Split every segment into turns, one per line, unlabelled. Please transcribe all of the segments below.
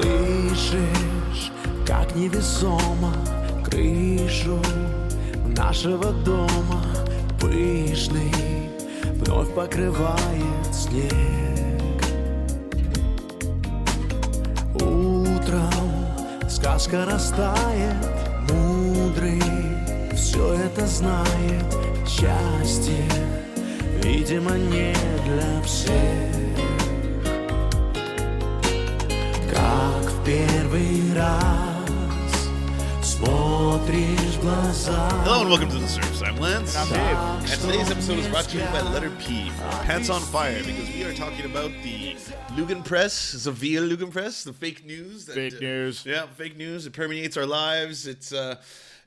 Слышишь, как невесомо крышу нашего дома пышный вновь покрывает снег. Утром сказка растает, мудрый все это знает. Счастье, видимо, не для всех. Как в первый раз смотришь в глаза.
Hello and welcome to the Serfs. I'm Lance.
I'm Dave.
And today's episode is brought to you by Letter P for Pants on Fire, because we are talking about the Lügenpresse, Seville Lügenpresse, the fake news.
Fake news.
Yeah, fake news. It permeates our lives. It's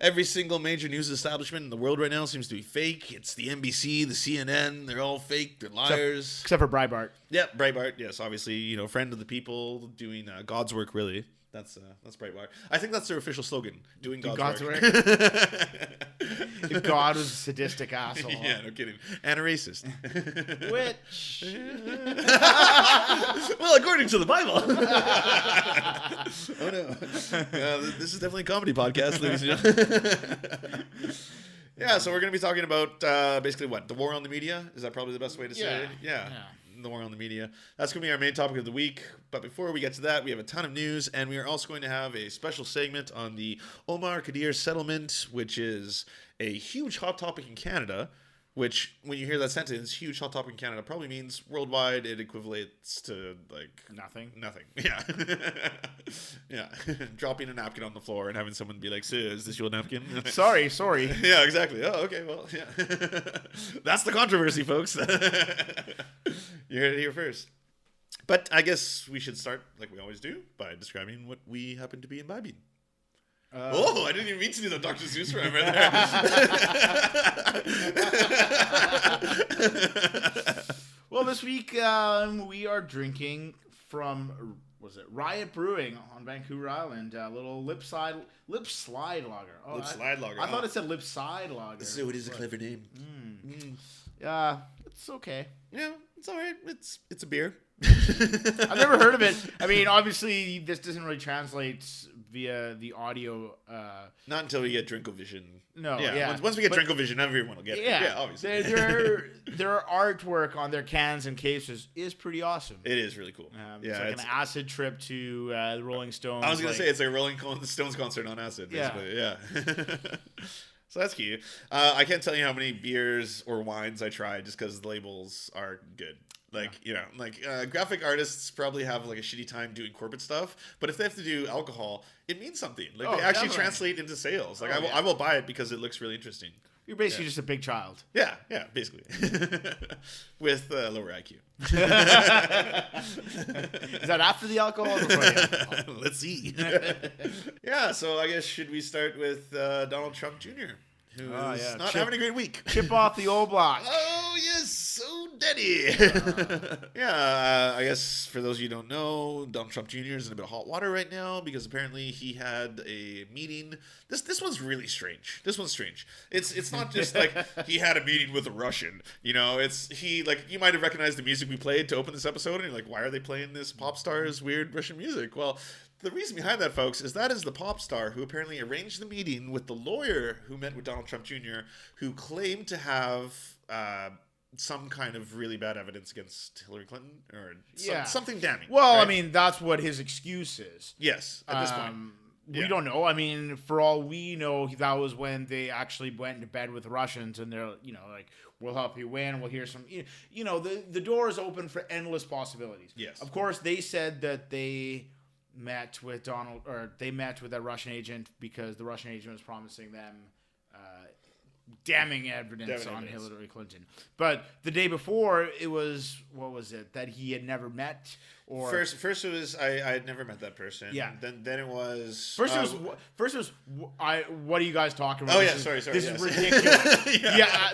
every single major news establishment in the world right now seems to be fake. It's the NBC, the CNN. They're all fake. They're liars.
Except for Breitbart.
Yeah, Breitbart. Yes, obviously, friend of the people, doing God's work. Really, that's Breitbart. I think that's their official slogan: doing God's work.
If God was a sadistic asshole.
Yeah, no kidding, and a racist.
Which?
Well, according to the Bible. Oh no, this is definitely a comedy podcast, ladies and gentlemen. Yeah, so we're going to be talking about basically what? The war on the media? Is that probably the best way to say it? Yeah. The war on the media. That's going to be our main topic of the week. But before we get to that, we have a ton of news, and we are also going to have a special segment on the Omar Khadr settlement, which is a huge hot topic in Canada. Which, when you hear that sentence, huge hot topic in Canada, probably means worldwide it equivalents to, like...
Nothing.
Yeah. Yeah. Dropping a napkin on the floor and having someone be like, "Sir, is this your napkin?"
Sorry.
Yeah, exactly. Oh, okay, well, yeah. That's the controversy, folks. You heard it here first. But I guess we should start, like we always do, by describing what we happen to be imbibing. I didn't even mean to do the Dr. Seuss rhyme right there.
Well, this week we are drinking from, Riot Brewing on Vancouver Island. A little lip slide lager.
Lip slide lager.
I thought it said lip side lager.
So it is a clever name.
It's okay.
Yeah, it's all right. It's a beer.
I've never heard of it. I mean, obviously, this doesn't really translate via the audio.
Not until we get Drinkovision.
No,
Once we get Drinkovision, everyone will get it. Yeah, obviously.
Their artwork on their cans and cases is pretty awesome.
It is really cool.
It's like an acid trip to the Rolling Stones.
I was going to say, it's like a Rolling Stones concert on acid, basically. Yeah. So that's cute. I can't tell you how many beers or wines I tried just because the labels are good. Graphic artists probably have like a shitty time doing corporate stuff, but if they have to do alcohol, it means something. They actually translate into sales. I will buy it because it looks really interesting.
You're basically just a big child.
Yeah, basically. With lower IQ.
Is that after the alcohol or before the alcohol?
Let's see. Yeah, so I guess should we start with Donald Trump Jr., who is not having a great week.
Chip off the old block.
Oh, yes, so daddy. I guess for those of you who don't know, Donald Trump Jr. is in a bit of hot water right now because apparently he had a meeting. This one's really strange. This one's strange. It's not just like he had a meeting with a Russian. You might have recognized the music we played to open this episode, and you're like, why are they playing this pop star's weird Russian music? Well, the reason behind that, folks, is that is the pop star who apparently arranged the meeting with the lawyer who met with Donald Trump Jr., who claimed to have some kind of really bad evidence against Hillary Clinton or something damning.
Well,
right?
I mean, that's what his excuse is.
Yes, at this point.
We don't know. I mean, for all we know, that was when they actually went into bed with Russians, and they're, like, we'll help you win. We'll hear some, the door is open for endless possibilities.
Yes.
Of course, they said that they met with that Russian agent because the Russian agent was promising them damning evidence on Hillary Clinton. But the day before, it was, what was it, that he had never met? Or
First it was I had never met that person.
Yeah.
Then it was
First it was what are you guys talking about?
Oh yeah, sorry.
This
is
ridiculous.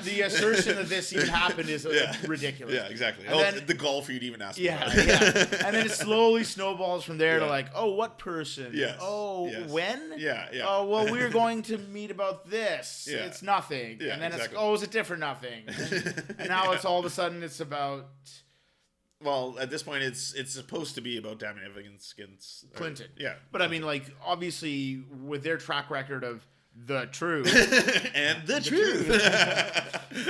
The assertion that this even happened is ridiculous.
Yeah, exactly.
And then,
the gall for you to even ask.
Yeah. And then it slowly snowballs from there to like, oh, what person?
Yes.
Oh,
yes.
When?
Yeah.
Oh, well, we're going to meet about this.
Yeah.
It's nothing.
Yeah,
and then
exactly.
it's a different nothing. And now it's all of a sudden it's about
Well, at this point, it's supposed to be about damning evidence against
Clinton.
Yeah,
But I mean, like, obviously, with their track record of the truth
and the truth.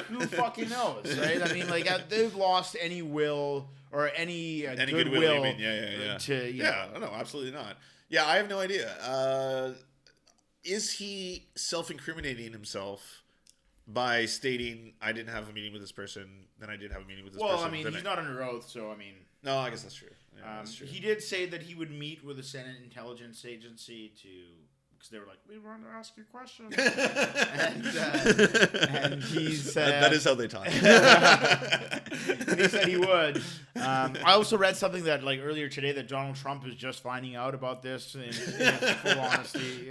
who fucking knows, right? I mean, like, they've lost any will or any goodwill.
You mean? Yeah.
To
No, absolutely not. Yeah, I have no idea. Is he self-incriminating himself by stating, I didn't have a meeting with this person, then I did have a meeting with this person?
Well, I mean, he's not under oath, so I mean...
No, I guess that's true. Yeah, that's true.
He did say that he would meet with the Senate Intelligence Agency because they were like, we want to ask you questions. and he said...
That is how they talk.
And he said he would. I also read something that, like, earlier today that Donald Trump is just finding out about this in full honesty.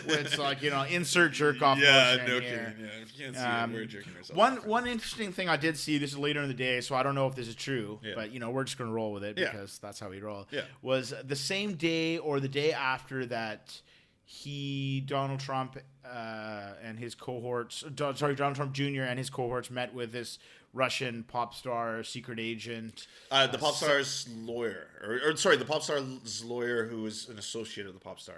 Where it's like, insert jerk-off motion
no
here.
kidding. Yeah, if you can't see it, we're jerking ourselves off.
One interesting thing I did see, this is later in the day, so I don't know if this is true,
Yeah.
but, we're just going to roll with it
Yeah.
because that's how we roll.
Yeah.
Was the same day or the day after that Donald Trump and his cohorts, Donald Trump Jr. and his cohorts met with this Russian pop star secret agent.
The pop star's lawyer, the pop star's lawyer who was an associate of the pop star.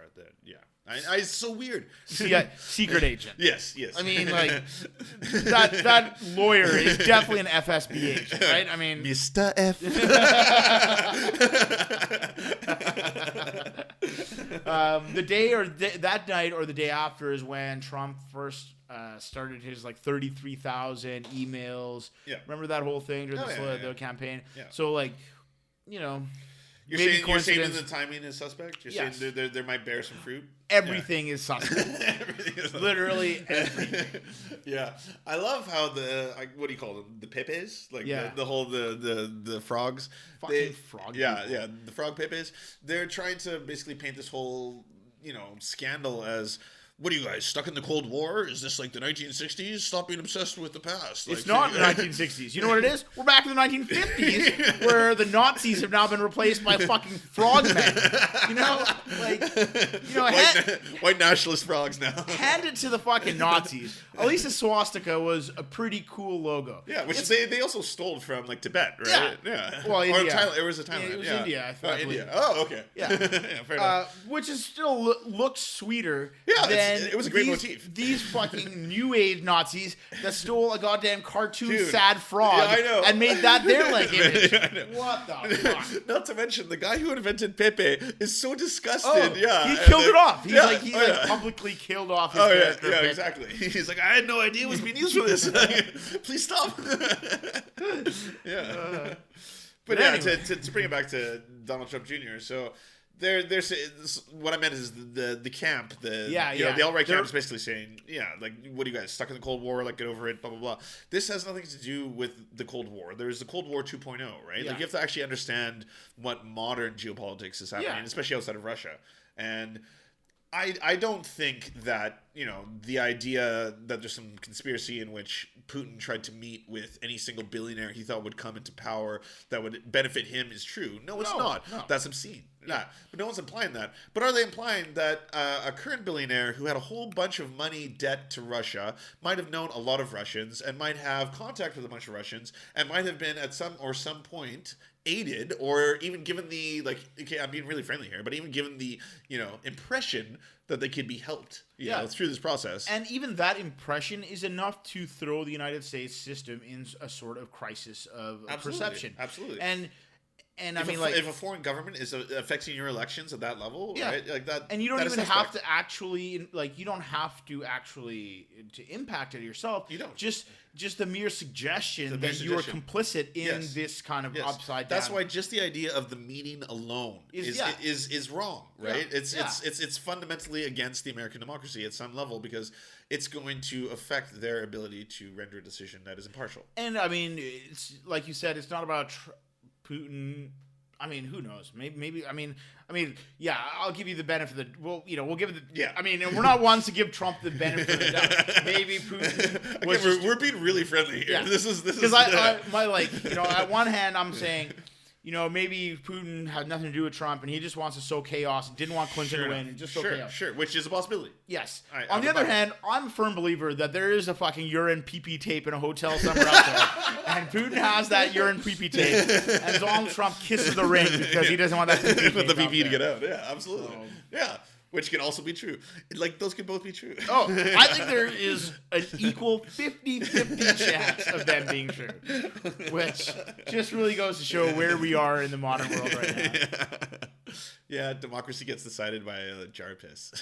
It's so weird.
Secret agent.
Yes.
I mean, like, that lawyer is definitely an FSB agent, right? I mean...
Mr. F.
The day or that night or the day after is when Trump first started his, like, 33,000 emails.
Yeah.
Remember that whole thing during the campaign?
Yeah.
So, like,
You're
maybe
saying that the timing is suspect? You're
Yes.
saying there might bear some fruit?
everything is suspect.
Everything is
Literally everything.
Yeah, I love how what do you call them? The pepes, like the whole the frogs.
Fucking frog.
Yeah, the frog pepes. They're trying to basically paint this whole scandal as. What are you guys, stuck in the Cold War? Is this like the 1960s? Stop being obsessed with the past.
It's not the 1960s. You know what it is? We're back in the 1950s where the Nazis have now been replaced by fucking frogmen.
White nationalist frogs now.
Hand it to the fucking Nazis. At least the swastika was a pretty cool logo.
Yeah, which they also stole from like Tibet, right? Yeah.
Well, India.
Or Thailand. It was Thailand.
It was India, I thought.
India. Oh, okay.
Yeah.
Fair enough.
Which is still looks sweeter than
it was a great motif.
These fucking new age Nazis that stole a goddamn cartoon
Dude.
sad frog
I know.
and made that their like image.
I know.
What the fuck?
Not to mention the guy who invented Pepe is so disgusted.
Oh,
yeah,
he killed it off. He
yeah.
publicly killed off his
Oh yeah,
character.
yeah, exactly. He's like, I had no idea it was being used for this. Please stop. Yeah. But yeah,
anyway.
to bring it back to Donald Trump Jr. So they're what I meant is the camp, the alt-right camp is basically saying, like, what are you guys, stuck in the Cold War, like, get over it, blah, blah, blah. This has nothing to do with the Cold War. There's the Cold War 2.0, right?
Yeah.
Like, you have to actually understand what modern geopolitics is happening, especially outside of Russia. And I don't think that, the idea that there's some conspiracy in which Putin tried to meet with any single billionaire he thought would come into power that would benefit him is true. No, it's not.
No.
That's obscene.
Yeah.
But no one's implying that. But are they implying that a current billionaire who had a whole bunch of money debt to Russia might have known a lot of Russians and might have contact with a bunch of Russians and might have been at some point aided or even given the, like, okay, I'm being really friendly here, but even given the, impression that they could be helped, through this process.
And even that impression is enough to throw the United States system in a sort of crisis of perception.
Absolutely.
And I mean, like,
if a foreign government is affecting your elections at that level, right? Like that,
and you don't
that
even
is
have
suspect.
to actually, like, you don't have to actually to impact it yourself.
You don't.
Just the mere suggestion that you are complicit in this kind of upside down.
That's why just the idea of the meeting alone is wrong, right?
Yeah.
It's fundamentally against the American democracy at some level because it's going to affect their ability to render a decision that is impartial.
And I mean, it's like you said, it's not about Putin. I mean, who knows? Maybe. I mean, yeah. I'll give you the benefit of the. We'll give it the.
Yeah.
I mean, we're not ones to give Trump the benefit of the doubt. Maybe Putin was.
Okay, we're being really friendly here.
Yeah.
This is
because I at one hand I'm saying, maybe Putin had nothing to do with Trump and he just wants to sow chaos and didn't want Clinton to win and just sow chaos.
Sure, which is a possibility.
Yes.
On
the other hand, I'm a firm believer that there is a fucking urine pee-pee tape in a hotel somewhere out there. And Putin has that urine pee-pee tape. And Donald Trump kisses the ring because he doesn't want that pee-pee
For the
tape
PP to
out
get out. Yeah, absolutely. Yeah. Which can also be true. Like, those could both be true.
Oh, I think there is an equal 50-50 chance of them being true. Which just really goes to show where we are in the modern world right now.
Yeah, democracy gets decided by a jar piss.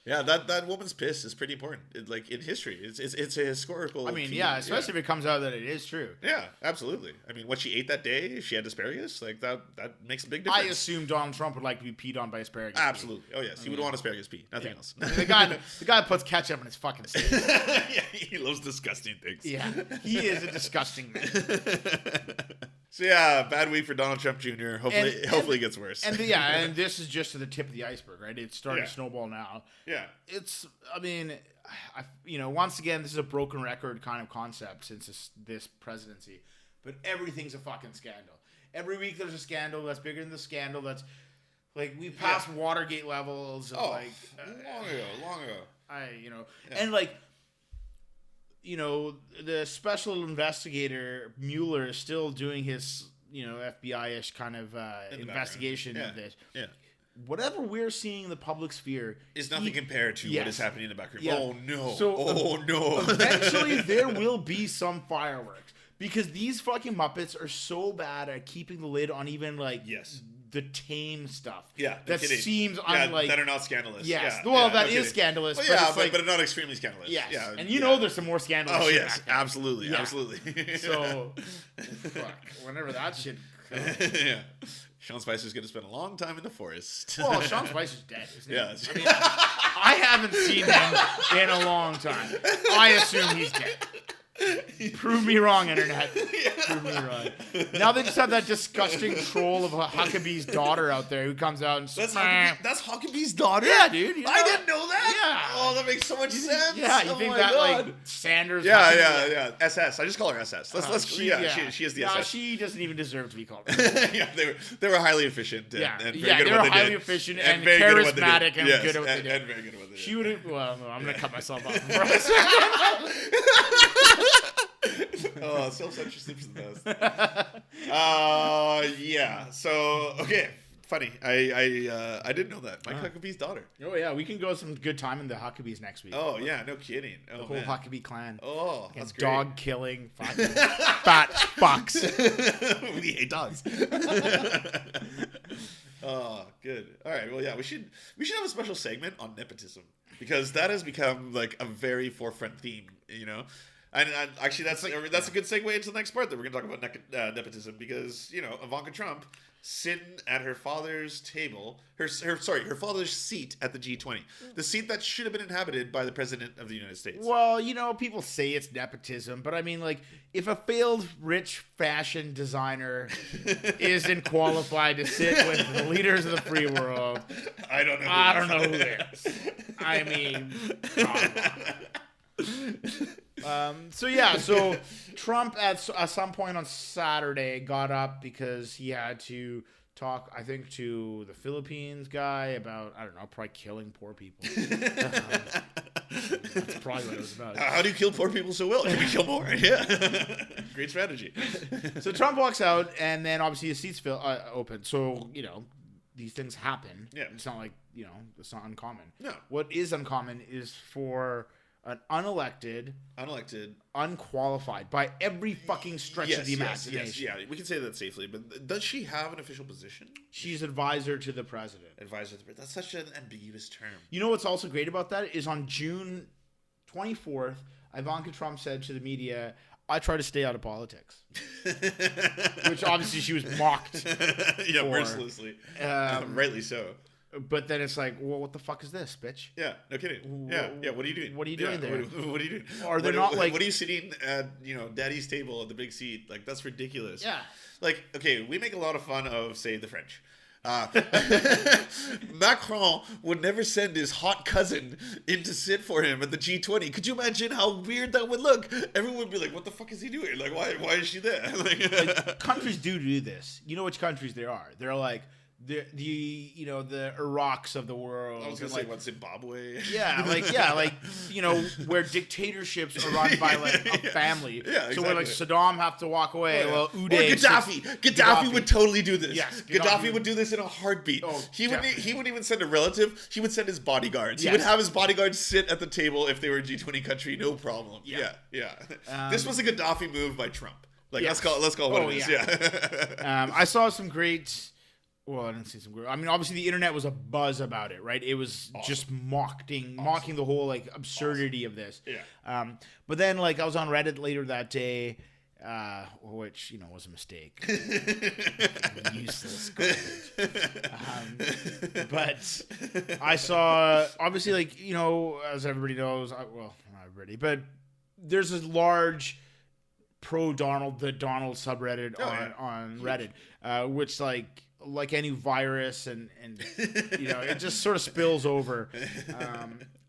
Yeah, that woman's piss is pretty important. Like, in history, it's a historical.
I mean,
key.
especially if it comes out that it is true.
Yeah, absolutely. I mean, what she ate that day, if she had asparagus, like that makes a big difference.
I assume Donald Trump would like to be peed on by asparagus.
Absolutely. Oh yes, he would want asparagus pee, nothing else.
I mean, the guy puts ketchup in his fucking steak.
Yeah, he loves disgusting things.
Yeah, he is a disgusting man.
So yeah, bad week for Donald Trump Jr. Hopefully it gets worse.
And this is just to the tip of the iceberg, right? It's starting to snowball now.
Yeah.
Once again, this is a broken record kind of concept since this presidency, but everything's a fucking scandal. Every week there's a scandal that's bigger than the scandal. That's like we passed Watergate levels. Of
long ago.
And like. The special investigator Mueller is still doing his, FBI-ish kind of investigation of this.
Yeah.
Whatever we're seeing in the public sphere
is nothing compared to what is happening in the background.
Yeah.
Oh no!
So,
no!
Eventually, there will be some fireworks because these fucking Muppets are so bad at keeping the lid on even the tame stuff.
Yeah,
that seems unlike
that are not scandalous.
Yes,
yeah,
that is scandalous.
Well, but not extremely scandalous.
Yes,
yeah,
and there's some more scandalous.
Oh
shit
yes,
back there.
absolutely, absolutely.
So, fuck, whenever that shit.
Yeah, Sean Spicer's gonna spend a long time in the forest.
Well, Sean Spicer's dead, isn't he?
Yeah.
I mean, I haven't seen him in a long time. I assume he's dead. Prove me wrong, internet. Prove me wrong. Now they just have that disgusting troll of Huckabee's daughter out there who comes out and
that's Huckabee's daughter.
Yeah, dude.
I didn't know that.
Yeah.
Oh, that makes so much sense.
Yeah, you
oh
think
my
that
God.
like Sanders?
Yeah. SS. I just call her SS. She is the SS.
She doesn't even deserve to be called.
Yeah, they were highly efficient. And
they were highly efficient and charismatic and good at what they did.
And very good at what they did.
She would have. Well, no, I'm gonna cut myself off.
Oh, self-centered sleeps the best. Yeah. So okay, funny. I didn't know that. Mike Huckabee's daughter.
Oh yeah, we can go some good time in the Huckabees next week.
Oh yeah, no kidding.
The whole Huckabee clan.
Oh, that's great.
Dog killing, fucking fat fucks.
We hate dogs. Oh, good. All right. Well, yeah, we should have a special segment on nepotism because that has become like a very forefront theme. And actually, that's a good segue into the next part that we're going to talk about nepotism because Ivanka Trump sitting at her father's table, her father's seat at the G20, the seat that should have been inhabited by the president of the United States.
Well, people say it's nepotism, but I mean, like, if a failed rich fashion designer isn't qualified to sit with the leaders of the free world, I don't know who is. I mean, so Trump at some point on Saturday got up because he had to talk, I think, to the Philippines guy about, I don't know, probably killing poor people. That's probably what it was about.
How do you kill poor people so well? Can we kill more? Yeah. Great strategy.
So Trump walks out, and then obviously his seat's open. So, these things happen.
Yeah.
It's not like, it's not uncommon.
No.
What is uncommon is for an unelected, unqualified by every fucking stretch of the imagination.
Yes, yeah, we can say that safely. But does she have an official position?
She's advisor to the president.
Advisor to the president. That's such an ambiguous term.
You know what's also great about that is on June 24th, Ivanka Trump said to the media, "I try to stay out of politics," which obviously she was mocked.
Yeah, mercilessly. Rightly so.
But then it's like, well, what the fuck is this, bitch?
Yeah, no kidding. Yeah. What are you doing?
What are you doing there?
What are you doing?
Are they not like?
What are you sitting at? Daddy's table at the big seat? Like that's ridiculous.
Yeah.
Like, okay, we make a lot of fun of, say, the French. Macron would never send his hot cousin in to sit for him at the G20. Could you imagine how weird that would look? Everyone would be like, "What the fuck is he doing? Like, why is she there?"
Like, countries do this. You know which countries they are? They're like the Iraqs of the world.
I was gonna say, what, Zimbabwe?
Where dictatorships are run by like a family.
Yeah, exactly.
So when like Saddam have to walk away,
Or
Uday,
Gaddafi would totally do this.
Yes,
Gaddafi would do this in a heartbeat.
Oh,
he wouldn't even send a relative. He would send his bodyguards.
Yes.
He would have his bodyguards sit at the table if they were a G20 country, no problem. Yeah. This was a Gaddafi move by Trump. Like,
yes.
let's call it what it is. Yeah.
I saw some great. Well, I didn't see some great. I mean, obviously the internet was a buzz about it, right? It was just mocking the whole like absurdity of this.
Yeah.
But then like I was on Reddit later that day, which was a mistake. Useless garbage. But I saw obviously like as everybody knows, not everybody, but there's this large pro Donald subreddit on Reddit, which like any virus and it just sort of spills over.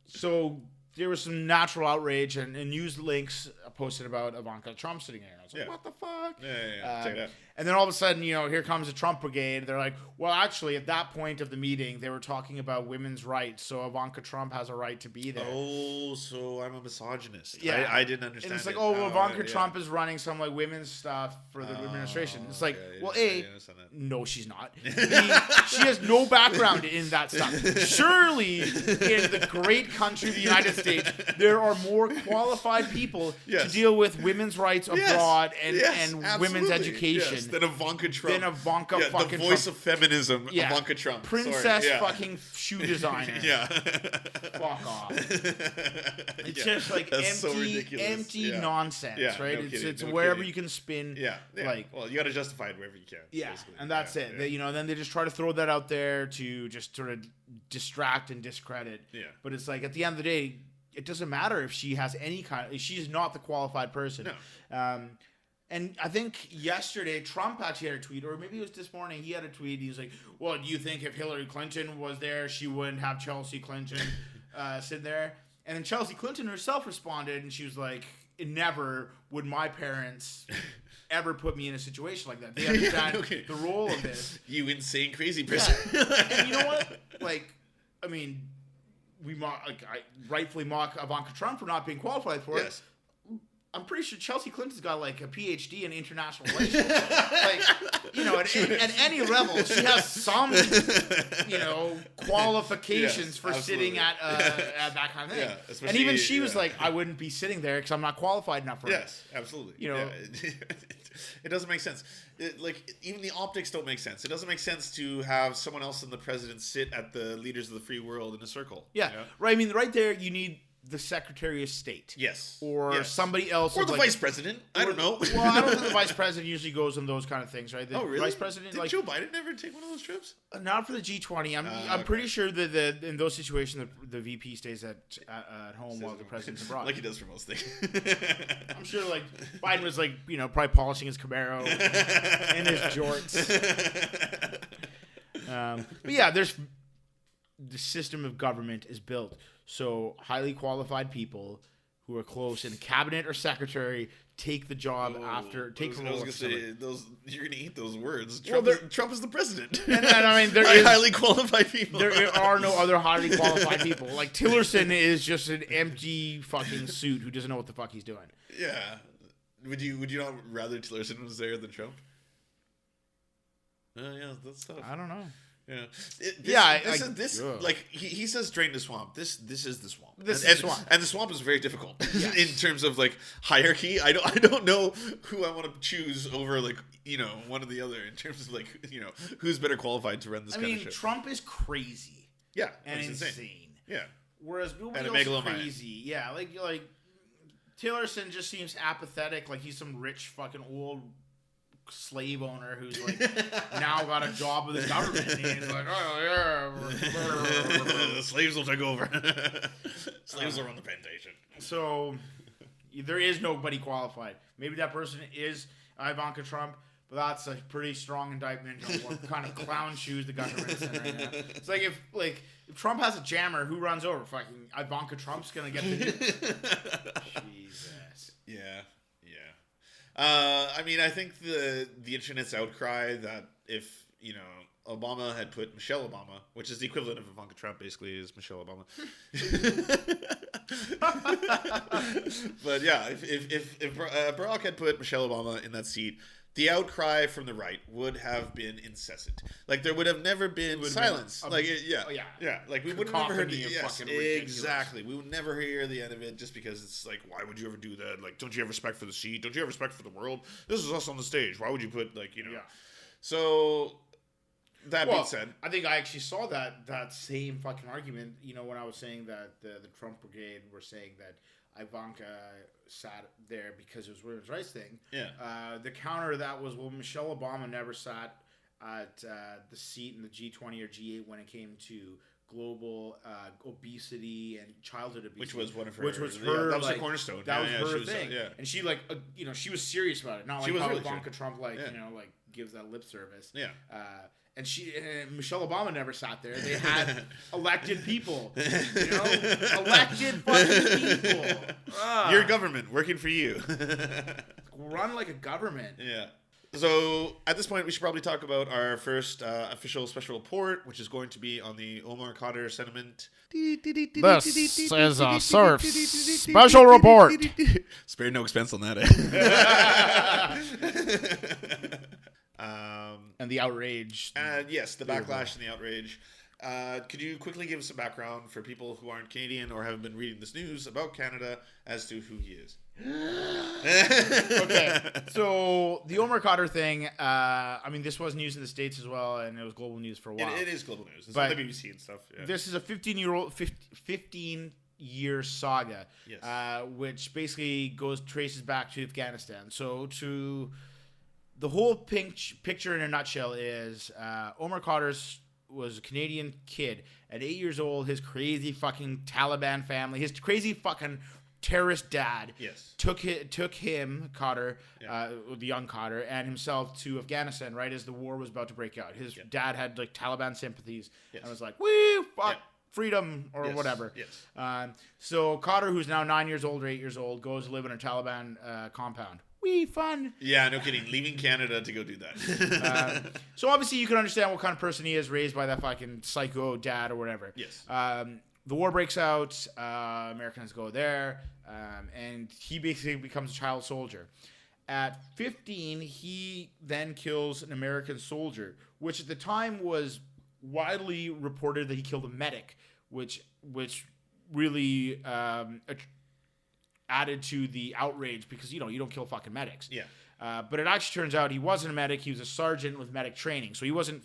So there was some natural outrage and news links posted about Ivanka Trump sitting there. And I was like, what the fuck?
Yeah. Check it out.
And then all of a sudden, here comes the Trump brigade. They're like, well, actually, at that point of the meeting, they were talking about women's rights. So Ivanka Trump has a right to be there.
Oh, so I'm a misogynist.
Yeah.
I didn't understand.
And it's like,
Ivanka
Trump is running some like women's stuff for the administration. It's like, no, she's not. She has no background in that stuff. Surely, in the great country of the United States, there are more qualified people to deal with women's rights abroad and women's education.
Than Ivanka Trump.
Fucking
the voice
Trump.
of feminism, Ivanka Trump.
Princess fucking shoe designer.
Yeah.
Fuck off. It's just like empty nonsense, right?
No
It's
kidding.
wherever you can spin.
Yeah.
Like,
well, you got to justify it wherever you can.
Yeah,
basically.
and that's it.
Yeah.
Then they just try to throw that out there to just sort of distract and discredit.
Yeah.
But it's like at the end of the day, it doesn't matter if she has any kind. She's not the qualified person.
No.
And I think yesterday Trump actually had a tweet, or maybe it was this morning. He had a tweet. He was like, "Well, do you think if Hillary Clinton was there, she wouldn't have Chelsea Clinton sit there?" And then Chelsea Clinton herself responded, and she was like, "Never would my parents ever put me in a situation like that. They understand the role of this."
You insane, crazy person.
Yeah. And you know what? Like, I mean, I rightfully mock Ivanka Trump for not being qualified for it. I'm pretty sure Chelsea Clinton's got like a PhD in international relations. At any level, she has some, qualifications for sitting at that kind of thing. Yeah, and even she was like, I wouldn't be sitting there because I'm not qualified enough for it.
Yes, absolutely. It doesn't make sense. Even the optics don't make sense. It doesn't make sense to have someone else in the president sit at the leaders of the free world in a circle.
Yeah, right. I mean, right there, you need the Secretary of State.
Yes.
Or somebody else.
Or the Vice President. I don't know.
Well, I don't think the Vice President usually goes on those kind of things, right? The
really?
Vice President,
Did Joe Biden ever take one of those trips?
Not for the G20. I'm pretty sure that in those situations the VP stays at home while the president's abroad.
Like he does for most things.
I'm sure Biden was probably polishing his Camaro and his jorts. But yeah, there's the system of government is built so highly qualified people who are close in cabinet or secretary take the job take the role. I was going to
say you're going to eat those words. Trump is the president.
And I mean, there is
highly qualified people.
There are no other highly qualified people. Like Tillerson is just an empty fucking suit who doesn't know what the fuck he's doing.
Yeah. Would you not rather Tillerson was there than Trump? Yeah, that's tough.
I don't know.
Yeah. He says drain the swamp. This is the swamp.
This is the swamp.
And the swamp is very difficult in terms of hierarchy. I don't know who I want to choose over one or the other in terms of who's better qualified to run this kind of shit.
Trump is crazy.
Yeah.
And insane.
Yeah.
Whereas nobody else is crazy. Yeah, like Tillerson just seems apathetic, like he's some rich fucking old slave owner who's now got a job with the government and he's like, oh yeah,
the slaves will take over. Slaves will run the plantation.
So there is nobody qualified. Maybe that person is Ivanka Trump, But that's a pretty strong indictment on what kind of clown shoes the government's in right now. It's like if Trump has a jammer, who runs over? Fucking Ivanka Trump's gonna get the Jesus.
Yeah. I mean, I think the internet's outcry that if Obama had put Michelle Obama, which is the equivalent of Ivanka Trump, basically, is Michelle Obama. But yeah, if Barack had put Michelle Obama in that seat, the outcry from the right would have been incessant. Like there would have never been silence. Like we would have never heard the exactly. We would never hear the end of it, just because it's like, why would you ever do that? Like, don't you have respect for the seat? Don't you have respect for the world? This is us on the stage. Why would you put So that being said,
I think I actually saw that same fucking argument. When I was saying that the Trump brigade were saying that Ivanka sat there because it was women's rights thing.
Yeah.
The counter to that was, well, Michelle Obama never sat at the seat in the G20 or G8 when it came to global obesity and childhood obesity,
which was one of her.
Which was her.
That was the cornerstone.
That was her thing. And she she was serious about it. Not like how Ivanka Trump gives that lip service.
Yeah.
And Michelle Obama never sat there. They had elected people, elected fucking people.
Your government working for you.
Run like a government.
Yeah. So at this point, we should probably talk about our first official special report, which is going to be on the Omar Khadr sentiment.
This is a Serfs special report.
Spare no expense on that.
And the outrage.
Yes, the backlash and the outrage. Could you quickly give us some background for people who aren't Canadian or haven't been reading this news about Canada as to who he is?
Okay, so the Omar Khadr thing, this was news in the States as well, and it was global news for a while.
It is global news. It's
but
on the BBC and stuff. Yeah.
This is a 15-year saga,
Yes.
which basically traces back to Afghanistan. So the whole picture in a nutshell is Omar Khadr was a Canadian kid. At 8 years old, his crazy fucking Taliban family, his crazy fucking terrorist dad, took him, Khadr, the young Khadr, and himself to Afghanistan right as the war was about to break out. His dad had Taliban sympathies and was like, woo, fuck. Freedom or whatever.
Yes.
So Khadr, who's now 9 years old or 8 years old, goes to live in a Taliban compound. Fun.
Yeah, no kidding. Leaving Canada to go do that.
So obviously you can understand what kind of person he is, raised by that fucking psycho dad or whatever.
Yes.
The war breaks out. Americans go there, and he basically becomes a child soldier. At 15, he then kills an American soldier, which at the time was widely reported that he killed a medic, which really added to the outrage, because you don't kill fucking medics.
Yeah.
But it actually turns out he wasn't a medic. He was a sergeant with medic training. So he wasn't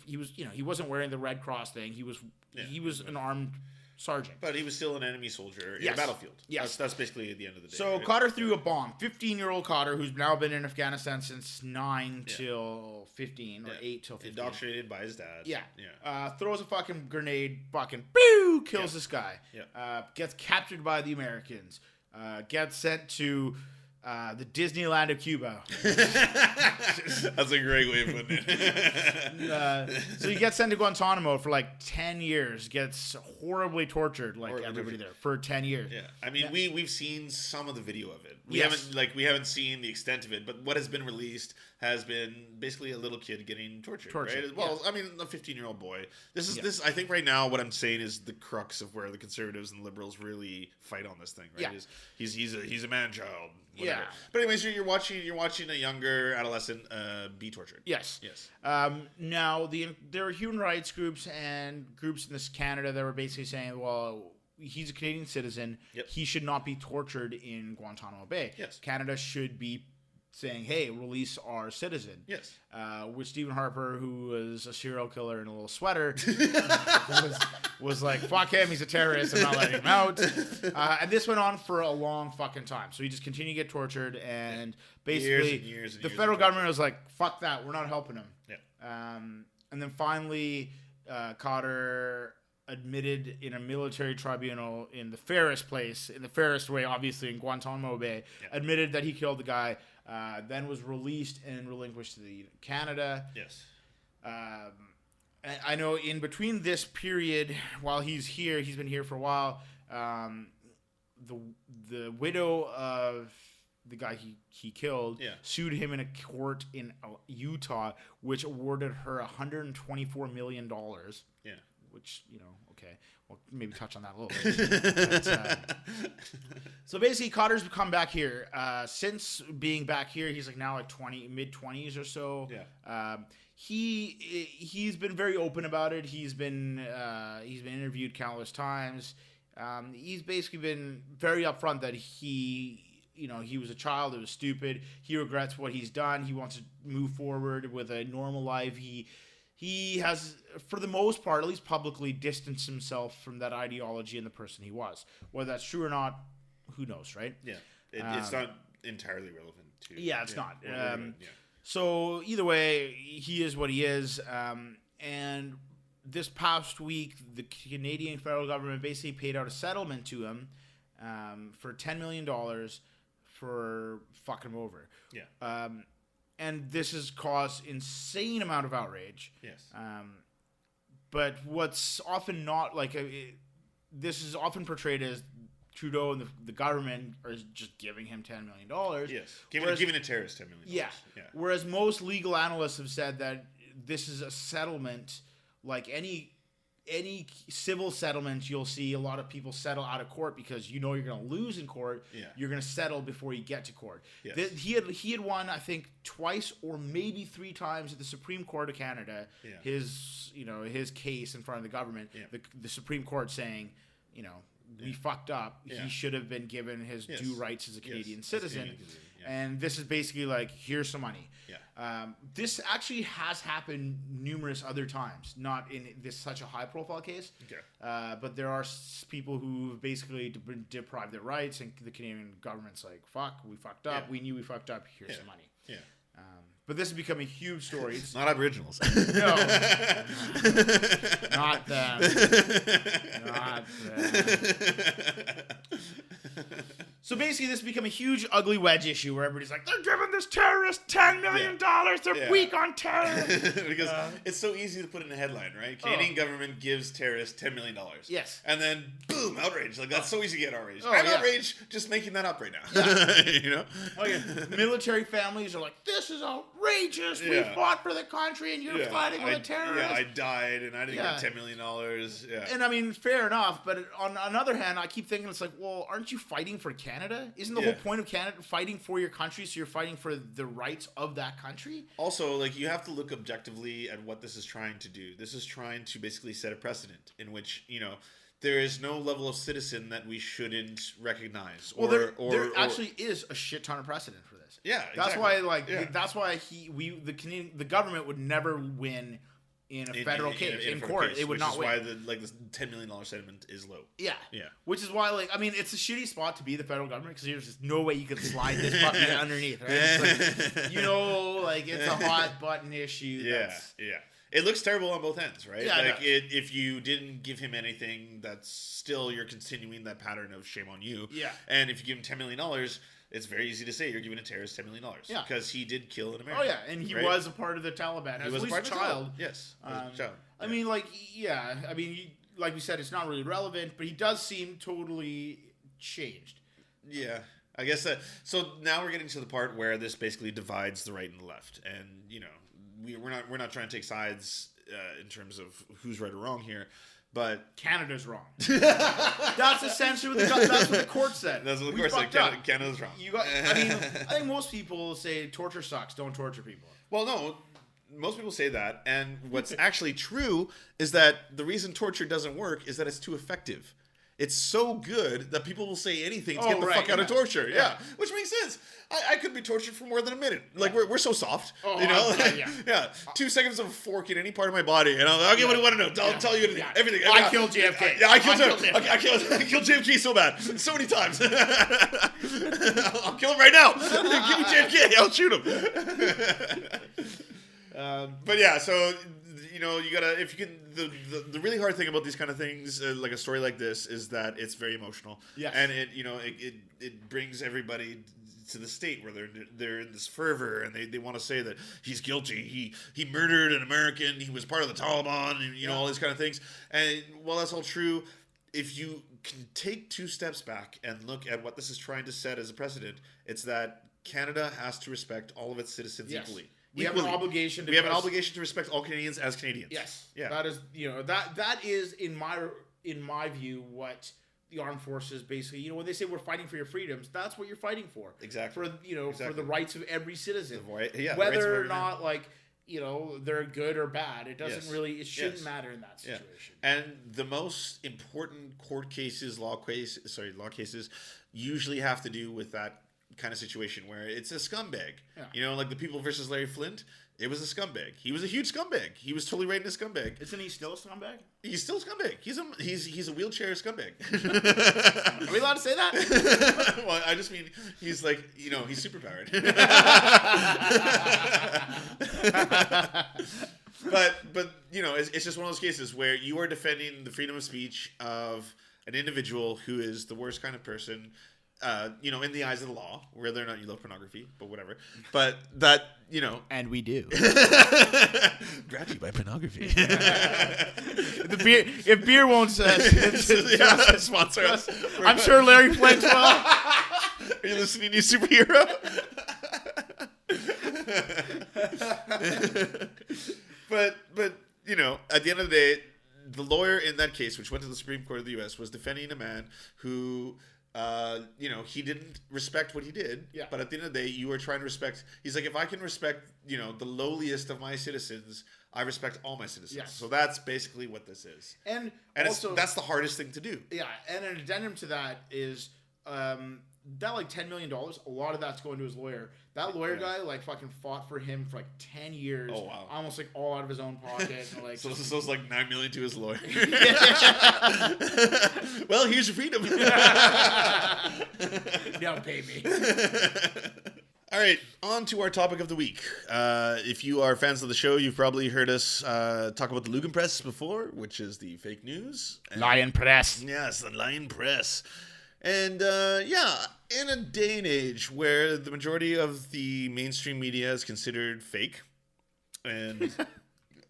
wearing the Red Cross thing. He was an armed sergeant.
But he was still an enemy soldier in the battlefield.
Yes.
That's basically at the end of the day.
So
right?
Khadr threw a bomb. 15-year-old Khadr, who's now been in Afghanistan since 9 till 15 or 8 till 15.
Indoctrinated by his dad.
Yeah.
Yeah.
Throws a fucking grenade, fucking boo, kills this guy.
Yeah.
Gets captured by the Americans. Gets sent to the Disneyland of Cuba.
That's a great way of putting it.
So he gets sent to Guantanamo for 10 years. Gets horribly tortured, everybody there, for 10 years.
Yeah, I mean, we've seen some of the video of it. We haven't seen the extent of it, but what has been released has been basically a little kid getting tortured. Right? Well, I mean, a 15-year-old boy. This. I think right now what I'm saying is the crux of where the conservatives and liberals really fight on this thing. Right?
Yeah.
He's a man child. Whatever.
Yeah.
But anyways, you're watching a younger adolescent be tortured.
Yes. Now there are human rights groups and groups in Canada that were basically saying, well, he's a Canadian citizen.
Yep.
He should not be tortured in Guantanamo Bay.
Yes.
Canada should be saying, hey, release our citizen.
Yes.
Which Stephen Harper, who was a serial killer in a little sweater, was like, fuck him, he's a terrorist, I'm not letting him out. And this went on for a long fucking time. So he just continued to get tortured, and basically the federal government was like, fuck that, we're not helping him.
Yeah.
And then finally, Khadr admitted in a military tribunal in the fairest way, obviously in Guantanamo Bay, admitted that he killed the guy. then was released and relinquished to Canada.
Yes.
I know in between this period, while he's here, he's been here for a while. The widow of the guy he killed sued him in a court in Utah, which awarded her $124 million.
Yeah.
Which, okay, we'll maybe touch on that a little bit. But, so basically, Khadr's come back here. Since being back here, he's like now at mid-20s or so.
Yeah.
He's been very open about it. He's been interviewed countless times. He's basically been very upfront that he was a child. It was stupid. He regrets what he's done. He wants to move forward with a normal life. He has, for the most part, at least publicly, distanced himself from that ideology and the person he was. Whether that's true or not, who knows, right?
Yeah. It's not entirely relevant to...
Yeah, it's not.
Yeah.
So either way, he is what he is. And this past week, the Canadian federal government basically paid out a settlement to him for $10 million for fucking him over.
Yeah.
And this has caused insane amount of outrage.
Yes.
But what's often not this is often portrayed as Trudeau and the government are just giving him $10 million.
Yes. Giving a terrorist $10 million.
Yeah. Whereas most legal analysts have said that this is a settlement like any civil settlement. You'll see a lot of people settle out of court because you're going to lose in court.
Yeah.
You're going to settle before you get to court.
Yes.
He had won, I think, twice or maybe 3 times at the Supreme Court of Canada.
Yeah.
His case in front of the government.
Yeah.
The Supreme Court saying, we fucked up.
Yeah.
He should have been given his due rights as a Canadian citizen.
Yeah.
And this is basically like, here's some money.
Yeah.
This actually has happened numerous other times, not in this such a high-profile case.
Okay.
But there are people who basically been deprived their rights, and the Canadian government's like, "Fuck, we fucked up.
Yeah.
We knew we fucked up. Here's some money."
Yeah.
But this has become a huge story. It's
Not Aboriginals.
no, not them. Not them. So basically, this has become a huge, ugly wedge issue where everybody's like, they're giving this terrorist $10 million. They're weak on terror.
Because it's so easy to put in a headline, right? Canadian government gives terrorists $10 million.
Yes.
And then, boom, outrage. Like, that's so easy to get outraged.
Oh,
I'm
yeah.
outraged just making that up right now.
Oh, yeah. Military families are like, this is outrageous. We fought for the country and you're fighting with a terrorist.
Yeah, I died and I didn't get $10 million. Yeah.
And I mean, fair enough. But on another hand, I keep thinking it's like, well, aren't you fighting for Canada? Isn't the whole point of Canada fighting for your country, so you're fighting for the rights of that country?
Also, like, you have to look objectively at what this is trying to do. This is trying to basically set a precedent in which, there is no level of citizen that we shouldn't recognize.
Well, there actually is a shit ton of precedent for this.
Yeah,
that's
exactly.
why, that's why the government would never win in a federal case in court. It would not win.
Which is why the $10 million settlement is low.
Yeah.
Yeah.
Which is why, it's a shitty spot to be the federal government because there's just no way you could slide this button underneath, right? It's like, it's a hot button issue.
Yeah. It looks terrible on both ends, right?
Yeah,
if you didn't give him anything, that's still, you're continuing that pattern of shame on you.
Yeah.
And if you give him $10 million, it's very easy to say you're giving a terrorist $10 million.
Yeah.
Because he did kill an American.
Oh, yeah. And he was a part of the Taliban. He was a part of the child.
Yes. As a child.
I mean, like we said, it's not really relevant, but he does seem totally changed.
Yeah. I guess so now we're getting to the part where this basically divides the right and the left. And, we're not trying to take sides in terms of who's right or wrong here, but
Canada's wrong. That's essentially what the court said.
That's what the court said. Canada's wrong.
I think most people say torture sucks. Don't torture people.
Well, no. Most people say that, and what's actually true is that the reason torture doesn't work is that it's too effective. It's so good that people will say anything to get the fuck out of torture. Yeah. Which makes sense. I could be tortured for more than a minute. Like, we're so soft. Yeah. 2 seconds of a fork in any part of my body, and I'm like, okay, what do you want to know? I'll tell you everything.
I killed JFK.
Yeah, I killed JFK so bad. So many times. I'll kill him right now. Give me JFK. I'll shoot him. But yeah, so... you gotta, if you can, the really hard thing about these kind of things, like a story like this, is that it's very emotional.
Yes.
And it brings everybody to the state where they're in this fervor and they want to say that he's guilty. He murdered an American. He was part of the Taliban, and all these kind of things. And while that's all true, if you can take 2 steps back and look at what this is trying to set as a precedent, it's that Canada has to respect all of its citizens equally.
We have an obligation.
We have an obligation to respect all Canadians as Canadians.
Yes.
Yeah.
That is, that is in my view what the armed forces basically, when they say we're fighting for your freedoms, that's what you're fighting for.
Exactly.
For the rights of every citizen.
Whether
or not they're good or bad, it doesn't really. It shouldn't matter in that situation.
Yeah. And the most important court cases, law cases, usually have to do with that kind of situation where it's a scumbag. Yeah. Like the People versus Larry Flint. It was a scumbag. He was a huge scumbag. He was totally right in a scumbag.
Isn't he still a scumbag?
He's still a scumbag. He's a wheelchair scumbag.
Are we allowed to say that?
Well, I just mean he's like, he's superpowered. but it's just one of those cases where you are defending the freedom of speech of an individual who is the worst kind of person. In the eyes of the law, whether or not you love pornography, but whatever. But that,
and we do.
Brought to you by pornography.
If beer won't
sponsor us.
I'm sure Larry Flint will.
Are you listening, you superhero? But at the end of the day, the lawyer in that case, which went to the Supreme Court of the U.S., was defending a man who. He didn't respect what he did.
Yeah. But
at the end of the day, you are trying to respect. He's like, if I can respect, the lowliest of my citizens, I respect all my citizens.
Yes.
So that's basically what this is.
And also,
that's the hardest thing to do.
Yeah. And an addendum to that is that $10 million. A lot of that's going to his lawyer. That lawyer guy fucking fought for him for 10 years. Oh wow! Almost all out of his own pocket. And,
so it's $9 million to his lawyer. Well, here's your freedom.
Don't pay me.
All right, on to our topic of the week. If you are fans of the show, you've probably heard us talk about the Lugenpress before, which is the fake news.
Lion Press.
Yes, the Lion Press. And in a day and age where the majority of the mainstream media is considered fake, and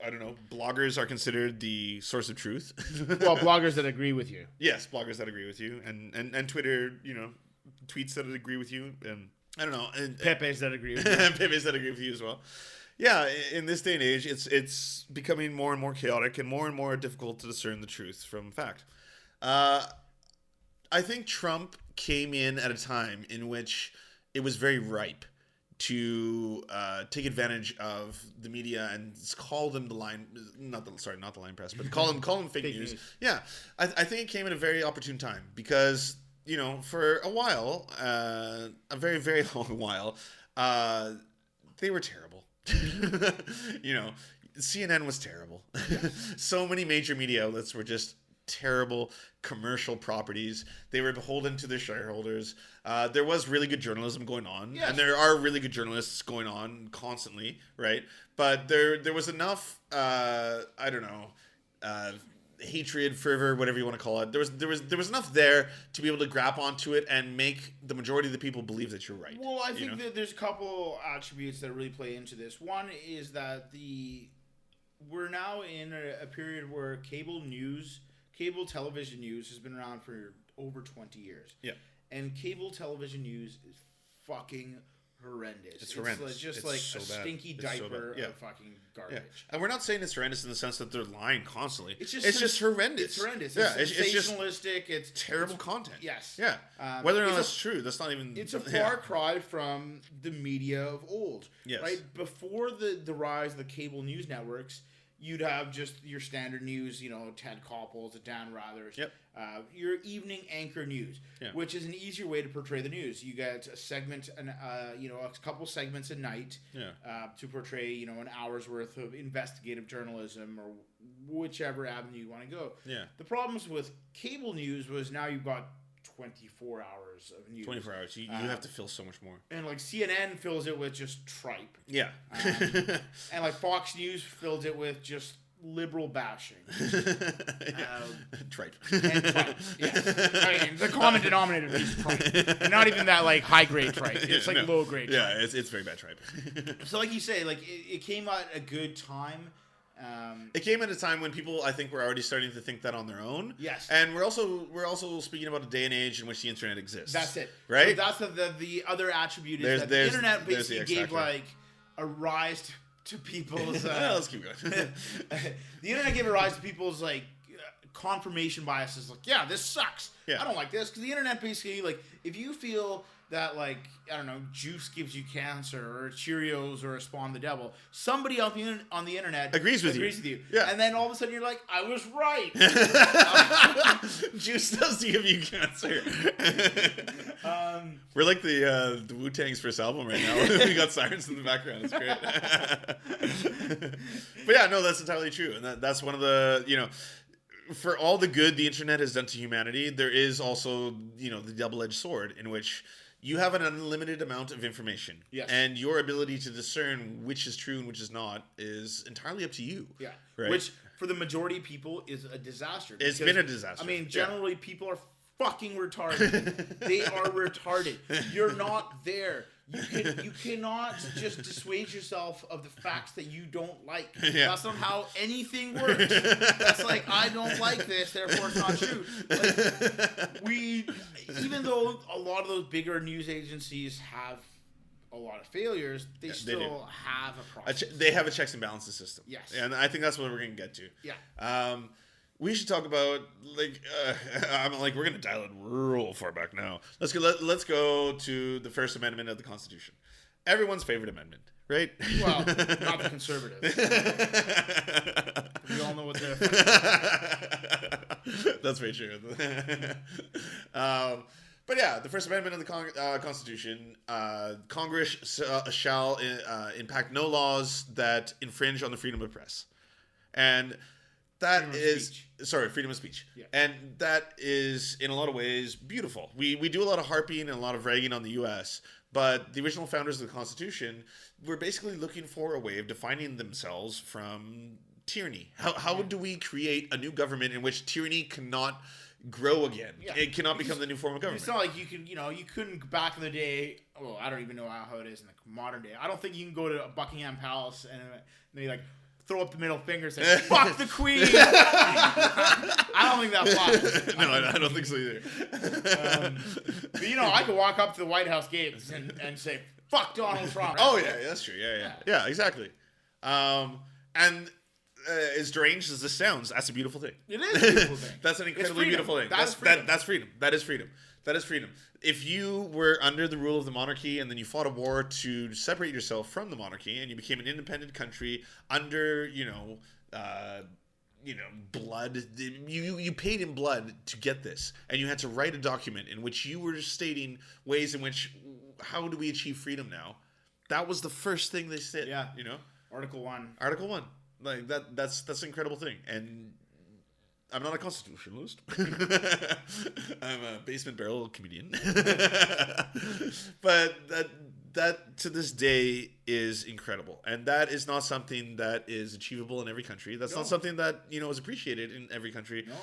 I don't know, bloggers are considered the source of truth.
Well, bloggers that agree with you.
Yes, bloggers that agree with you, and Twitter, tweets that agree with you, and I don't know, and
Pepe's that agree with you.
Pepe's that agree with you as well. Yeah, in this day and age, it's becoming more and more chaotic and more difficult to discern the truth from fact. I think Trump came in at a time in which it was very ripe to take advantage of the media and call them the line, not the line press, but call them fake news. Yeah, I think it came at a very opportune time because for a while, a very very long while, they were terrible. CNN was terrible. So many major media outlets were just terrible commercial properties. They were beholden to their shareholders. There was really good journalism going on, and there are really good journalists going on constantly, right? But there was enough, hatred, fervor, whatever you want to call it. There was enough there to be able to grab onto it and make the majority of the people believe that you're right.
Well, I think that there's a couple attributes that really play into this. One is that we're now in a period where cable television news has been around for over 20 years. Yeah. And cable television news is fucking horrendous.
It's horrendous.
Just
it's
like
so
a
bad.
stinky
It's
diaper
so
of fucking garbage.
Yeah. And we're not saying it's horrendous in the sense that they're lying constantly. It's just horrendous.
It's horrendous.
Yeah,
it's sensationalistic. It's
terrible content.
Yes.
Yeah. Whether or not that's true, that's not even...
It's a far cry from the media of old. Yes. Right? Before the rise of the cable news networks, you'd have just your standard news, Ted Koppel's, Dan Rather's, your evening anchor news, which is an easier way to portray the news. You get a segment, a couple segments a night to portray, an hour's worth of investigative journalism or whichever avenue you want to go. Yeah. The problems with cable news was now you've got 24 hours of news.
24 hours. You have to fill so much more.
And CNN fills it with just tripe.
Yeah.
And Fox News fills it with just liberal bashing.
Tripe.
And tripe, yes. I mean, the common denominator is tripe. And not even that, like, high-grade tripe. It's, like, low-grade tripe.
Yeah, it's very bad tripe.
So, like you say, like, it came at a good time.
It came at a time when people, I think, were already starting to think that on their own.
Yes.
And we're also speaking about a day and age in which the internet exists.
That's it.
Right?
So that's the other attribute is that the internet basically gave,
factor.
like, a rise to people's...
Let's keep going.
The internet gave a rise to people's, like, confirmation biases. Like, yeah, this sucks.
Yeah.
I don't like this. Because the internet basically, like, if you feel that, like, I don't know, juice gives you cancer, or Cheerios, or a Spawn the Devil, somebody on the internet
agrees with you.
Yeah. And then all of a sudden you're like, I was right.
Juice does give you cancer. We're like the Wu-Tang's first album right now. We got sirens in the background. It's great. But yeah, no, that's entirely true. And that's one of the, for all the good the internet has done to humanity, there is also, the double-edged sword in which you have an unlimited amount of information.
Yes.
And your ability to discern which is true and which is not is entirely up to you.
Yeah.
Right?
Which, for the majority of people, is a disaster.
It's been a disaster.
I mean, generally, people are fucking retarded. They are retarded. You're not there. You cannot just dissuade yourself of the facts that you don't like.
Yeah.
That's not how anything works. That's like, I don't like this, therefore it's not true. Like, even though a lot of those bigger news agencies have a lot of failures, they still have a process.
They have a checks and balances system.
Yes.
And I think that's what we're going to get to.
Yeah.
We should talk about, we're going to dial it real far back now. Let's go to the First Amendment of the Constitution. Everyone's favorite amendment, right?
Well, not the conservatives. We all know what they're...
That's very true. But yeah, the First Amendment of the Constitution, Congress shall impact no laws that infringe on the freedom of press. And... freedom of speech.
Yeah.
And that is, in a lot of ways, beautiful. We do a lot of harping and a lot of ragging on the U.S., but the original founders of the Constitution were basically looking for a way of defining themselves from tyranny. How do we create a new government in which tyranny cannot grow again?
Yeah.
It cannot become the new form of government.
It's not like you couldn't back in the day. Well, I don't even know how it is in the modern day. I don't think you can go to Buckingham Palace and they like throw up the middle finger and say, fuck the Queen. I don't think that flies.
No, I don't think so either.
But, I could walk up to the White House gates and say, fuck Donald Trump.
Oh, yeah, that's true. Yeah, exactly. And as deranged as this sounds, that's a beautiful thing.
It is a beautiful thing.
That's an incredibly beautiful thing. That's freedom. That is freedom. That is freedom. If you were under the rule of the monarchy and then you fought a war to separate yourself from the monarchy and you became an independent country under, blood, you paid in blood to get this, and you had to write a document in which you were stating ways in which, how do we achieve freedom now? That was the first thing they said.
Yeah. Article 1.
Like that's an incredible thing. And I'm not a constitutionalist. I'm a basement barrel comedian. But that to this day is incredible. And that is not something that is achievable in every country. That's not something that, is appreciated in every country.
No.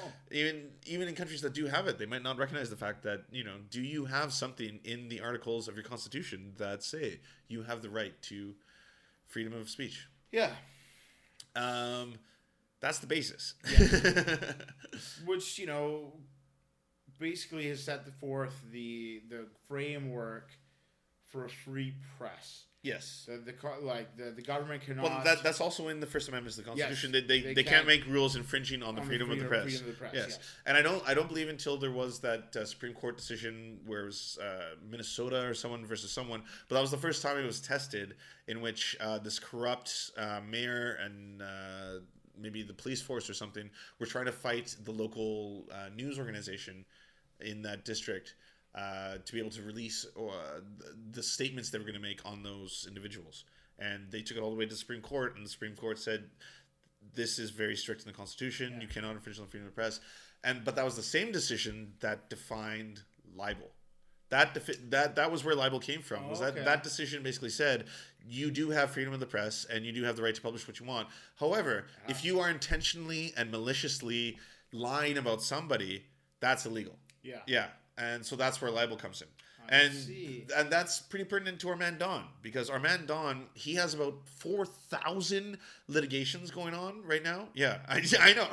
Even in countries that do have it, they might not recognize the fact that, do you have something in the articles of your constitution that say you have the right to freedom of speech?
Yeah.
That's the basis.
Yeah. Which, basically has set forth the framework for a free press.
Yes.
The government cannot...
Well, that's also in the First Amendment of the Constitution.
Yes,
they can't make rules infringing on the freedom of the press.
Freedom of the press, yes.
And I don't believe until there was that Supreme Court decision where it was Minnesota or someone versus someone, but that was the first time it was tested in which this corrupt mayor and maybe the police force or something were trying to fight the local news organization in that district to be able to release the statements they were going to make on those individuals. And they took it all the way to the Supreme Court, and the Supreme Court said, this is very strict in the Constitution. Yeah. You cannot infringe on the freedom of the press. But that was the same decision that defined libel. That was where libel came from. Was
okay.
that decision basically said you do have freedom of the press and you do have the right to publish what you want. However, if you are intentionally and maliciously lying about somebody, that's illegal.
Yeah.
Yeah. And so that's where libel comes in.
I see.
And that's pretty pertinent to our man Don, because our man Don, he has about 4,000 litigations going on right now. Yeah, I know.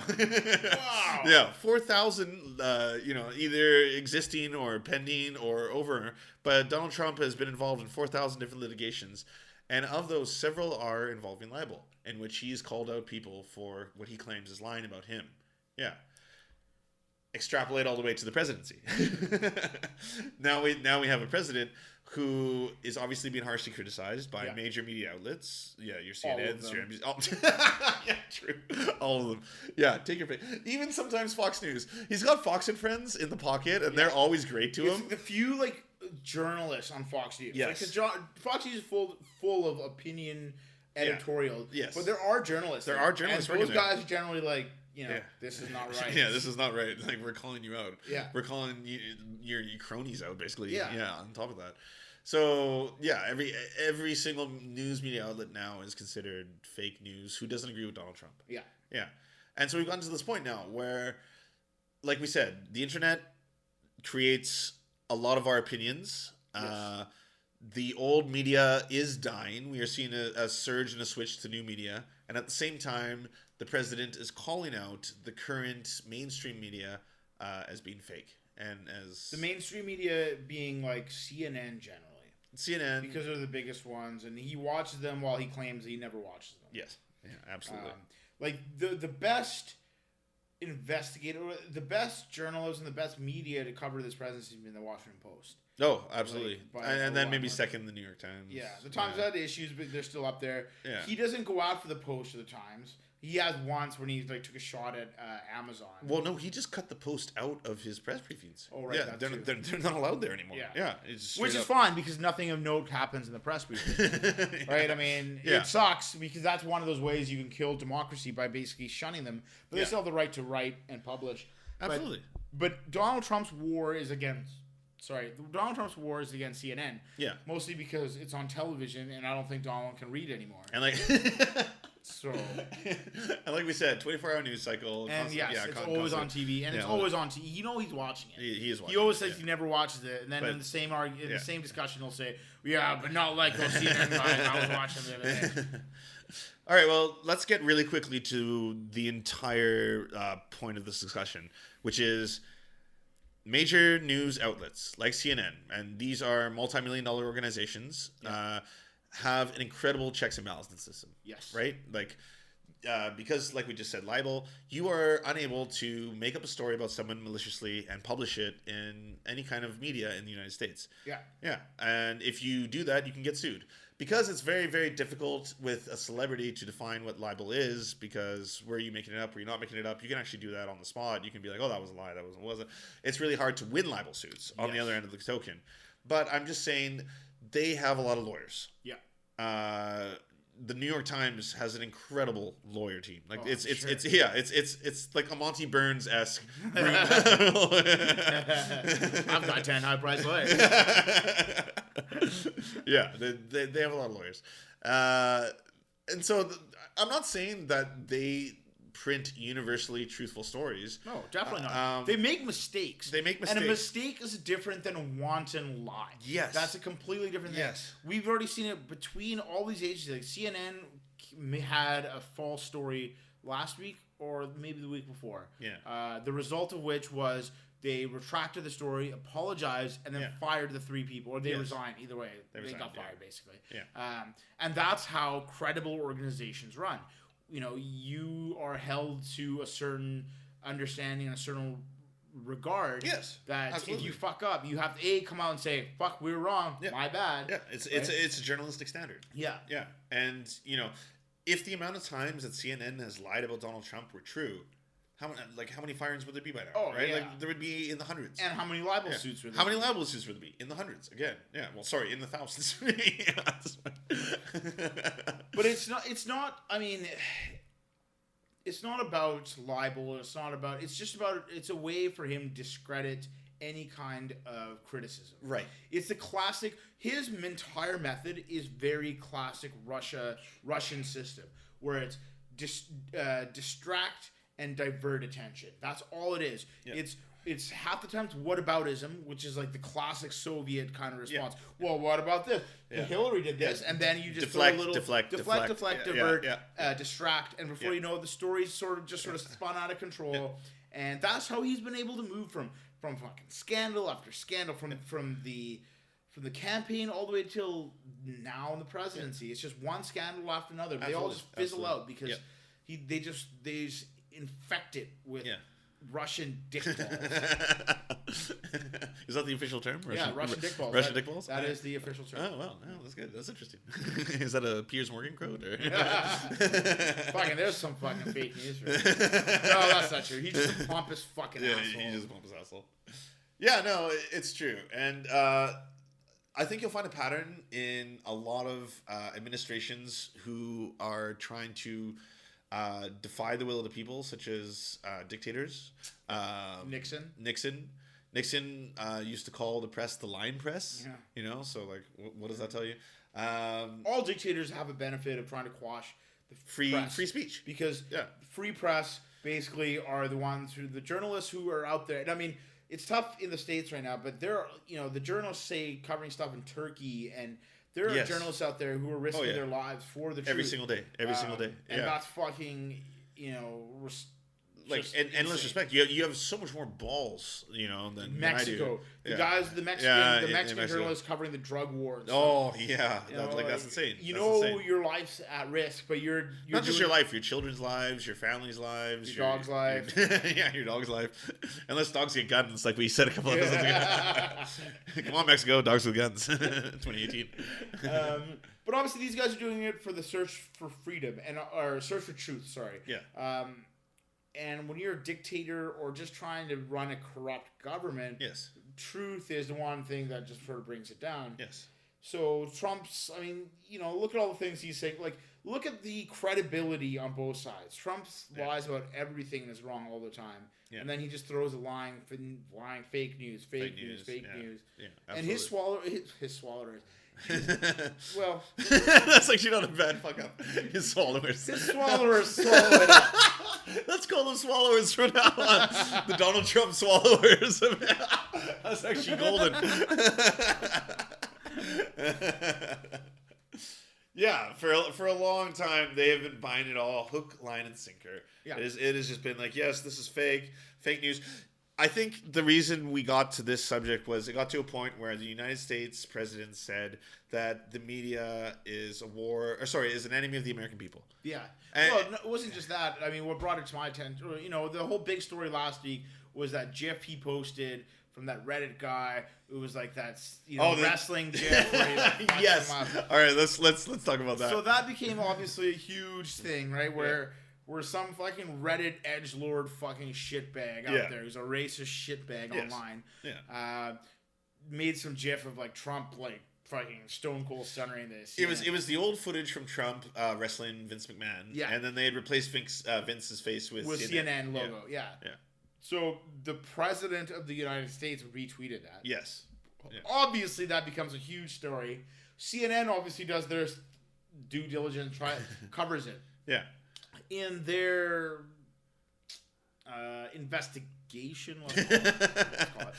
Wow.
Yeah, 4,000, either existing or pending or over. But Donald Trump has been involved in 4,000 different litigations. And of those, several are involving libel, in which he's called out people for what he claims is lying about him. Yeah. Extrapolate all the way to the presidency. Now we have a president who is obviously being harshly criticized by major media outlets. Yeah, your CNNs, your NBC. Yeah, true. All of them. Yeah, take your pick. Even sometimes Fox News. He's got Fox and Friends in the pocket, and they're always great to him.
The few journalists on Fox News.
Yes.
Fox News is full of opinion editorial.
Yes.
But there are journalists.
There are journalists.
And those guys are generally this is not right.
Yeah, this is not right. Like, we're calling you out.
Yeah.
We're calling your cronies out, basically.
Yeah.
Yeah, on top of that. So, yeah, every single news media outlet now is considered fake news who doesn't agree with Donald Trump.
Yeah.
Yeah. And so we've gotten to this point now where, like we said, the internet creates a lot of our opinions. Yes. The old media is dying. We are seeing a surge and a switch to new media. And at the same time, the president is calling out the current mainstream media as being fake. And as
the mainstream media being like CNN generally.
CNN.
Because they're the biggest ones. And he watches them while he claims he never watches them.
Yes. Yeah, absolutely.
The best investigator, the best journalists and the best media to cover this presidency has been the Washington Post.
Oh, absolutely. And then maybe second the New York Times.
Yeah, the Times had issues, but they're still up there.
Yeah.
He doesn't go out for the Post or the Times. He has once when he took a shot at Amazon.
Well, no, he just ut the Post out of his press briefings.
Oh, right.
Yeah, they're not allowed there anymore.
Yeah.
It's
which is fine because nothing of note happens in the press briefings. Right? I mean, it sucks because that's one of those ways you can kill democracy by basically shunning them. But they still have the right to write and publish.
Absolutely.
But Donald Trump's war is against CNN.
Yeah.
Mostly because it's on television and I don't think Donald can read anymore.
And
so,
and like we said, 24-hour news cycle.
And it's always on TV, and it's always on TV. He's watching it.
He is watching.
He always says he never watches it, and then in the same the same discussion, he'll say, "Yeah, but not like those CNN guys I was watching the other day."
All right, well, let's get really quickly to the entire point of this discussion, which is major news outlets like CNN, and these are multi-million-dollar organizations. Have an incredible checks and balances system.
Yes.
Right? Because, like we just said, libel, you are unable to make up a story about someone maliciously and publish it in any kind of media in the United States.
Yeah.
Yeah. And if you do that, you can get sued. Because it's very, very difficult with a celebrity to define what libel is, because were you making it up, were you not making it up, you can actually do that on the spot. You can be like, oh, that was a lie, that wasn't. It's really hard to win libel suits on the other end of the token. But I'm just saying they have a lot of lawyers.
Yeah.
The New York Times has an incredible lawyer team. It's like a Monty Burns-esque.
I've got 10 high-priced lawyers.
Yeah, they have a lot of lawyers, and so I'm not saying that they print universally truthful stories.
No, definitely not. They make mistakes.
And a
mistake is different than a wanton lie.
Yes.
That's a completely different thing.
Yes.
We've already seen it between all these agencies. Like CNN had a false story last week or maybe the week before.
Yeah.
The result of which was they retracted the story, apologized, and then fired the 3 people. Or they resigned. Either way, they got fired, basically.
Yeah.
And that's how credible organizations run. You are held to a certain understanding and a certain regard.
Yes,
that
absolutely.
if you fuck up, you have to come out and say, "Fuck, we were wrong. My bad."
Yeah, it's a journalistic standard.
Yeah,
yeah, and if the amount of times that CNN has lied about Donald Trump were true, how many firings would there be by now?
Oh,
right,
yeah.
there would be in the hundreds.
And how many libel suits would there
How many libel suits would there be? In the hundreds again. Yeah. Well, sorry, in the thousands.
But it's not. I mean, it's not about libel. It's not about. It's just about. It's a way for him to discredit any kind of criticism.
Right.
It's the classic. His entire method is very classic Russian system, where it's distract and divert attention. That's all it is.
Yeah.
It's half the time it's whataboutism, which is like the classic Soviet kind of response. Yeah. Well, what about this?
Yeah.
Hillary did this, and then you just
deflect,
throw a little
deflect,
divert, distract, and before you know it, the story's sort of spun out of control. And that's how he's been able to move from fucking scandal after scandal, from the campaign all the way till now in the presidency. It's just one scandal after another. They all just fizzle out because they just infect it with Russian dick balls.
Is that the official term?
Russian dick balls.
Russian dick balls?
That is the official term.
Oh, well, that's good. That's interesting. Is that a Piers Morgan quote? Or?
Fucking, there's some fucking fake news for it. No, that's not true. He's just a pompous fucking asshole.
Yeah, he's just a pompous asshole. Yeah, no, it's true. And I think you'll find a pattern in a lot of administrations who are trying to defy the will of the people, such as dictators.
Nixon
used to call the press the lying press. Yeah. So like, what does that tell you?
All dictators have a benefit of trying to quash the
free speech,
because free press basically are the ones the journalists who are out there. And I mean, it's tough in the States right now, but there are, the journalists say covering stuff in Turkey, and there are journalists out there who are risking their lives for the truth.
Every single day.
And that's fucking,
like, and endless respect. You have so much more balls, than
Mexico.
I do.
The Mexican journalists covering the drug wars.
Oh yeah, that's insane.
Your life's at risk, but you're
not just your life, your children's lives, your family's lives,
your dog's life.
Your dog's life. Unless dogs get guns, like we said a couple of episodes ago. Come on, Mexico, dogs with guns. 2018.
But obviously, these guys are doing it for the search for freedom or search for truth. Sorry.
Yeah.
And when you're a dictator or just trying to run a corrupt government, truth is the one thing that just sort of brings it down.
Yes.
So Trump's, look at all the things he's saying. Like, look at the credibility on both sides. Trump lies about everything and is wrong all the time. Yeah. And then he just throws a lying fake news.
Yeah,
and his swallowers. Well,
that's actually not a bad fuck up. His swallowers.
His swallowers swallow it up.
Let's call them swallowers from now on. The Donald Trump swallowers. That's actually golden. Yeah, for a long time they have been buying it all hook, line, and sinker. Yeah. It has just been like, yes, this is fake news. I think the reason we got to this subject was it got to a point where the United States president said that the media is an enemy of the American people.
Yeah. Well, it wasn't just that. I mean, what brought it to my attention, the whole big story last week was that GIF he posted from that Reddit guy who was like wrestling GIF.
Yes. All right, let's talk about that.
So that became obviously a huge thing, right? Where some fucking Reddit edgelord fucking shitbag out there who's a racist shitbag online. Yeah. Made some GIF of like Trump like fucking Stone Cold Stunning this.
It was the old footage from Trump wrestling Vince McMahon. Yeah. And then they had replaced Vince's face with
CNN logo. Yeah. So the president of the United States retweeted that.
Yes. Yeah.
Obviously that becomes a huge story. CNN obviously does their due diligence, covers it.
Yeah.
In their investigation, let's call it.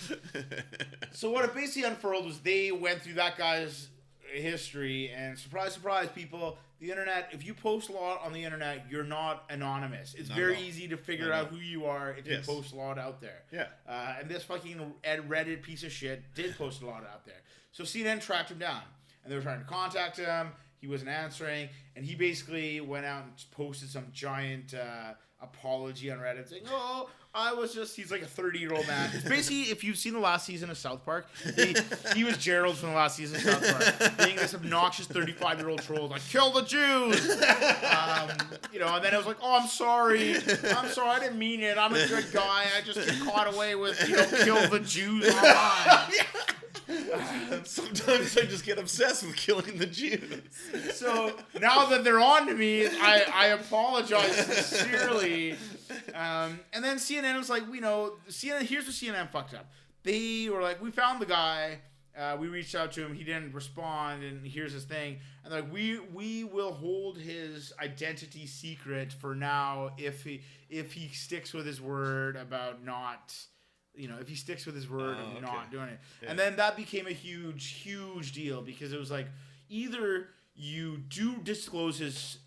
So what it basically unfurled was they went through that guy's history, and surprise, surprise, people, the internet, if you post a lot on the internet, you're not anonymous. It's very easy to figure out who you are if you post a lot out there.
Yeah.
And this fucking Reddit piece of shit did post a lot out there. So CNN tracked him down, and they were trying to contact him. He wasn't answering, and he basically went out and posted some giant apology on Reddit saying, "Oh, he's like a 30-year-old man." It's basically, if you've seen the last season of South Park, he was Gerald from the last season of South Park, being this obnoxious 35-year-old troll, like, "Kill the Jews!" And then it was like, "Oh, I'm sorry, I didn't mean it. I'm a good guy. I just get caught away with, kill the Jews online."
Sometimes I just get obsessed with killing the Jews.
So now that they're on to me, I apologize sincerely. And then CNN was like, here's what CNN fucked up. they were like, we found the guy. We reached out to him. He didn't respond, and here's his thing. And they're like, we will hold his identity secret for now if he sticks with his word about not, if he sticks with his word of not doing it. Yeah. And then that became a huge deal because it was like either you do disclose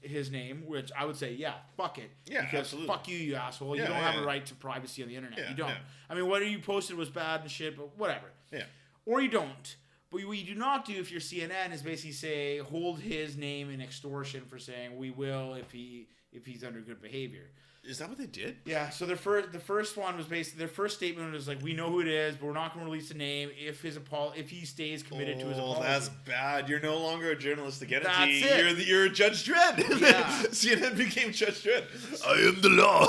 his name, which I would say, yeah, fuck it.
Yeah,
because
absolutely.
fuck you asshole.
Yeah,
you don't have a right to privacy on the internet.
Yeah,
you don't.
yeah.
I mean, what you posted was bad and shit, but whatever.
Yeah.
Or you don't. But what you do not do if you're CNN is basically say, hold his name in extortion for saying we will if he's under good behavior.
Is that what they did?
Yeah, so the first one was basically their first statement was like, we know who it is, but we're not going to release the name if he stays committed to his apology.
That's bad. You're no longer a journalist again.
That's it.
You're Judge Dredd.
Yeah.
CNN became Judge Dredd. I am the law.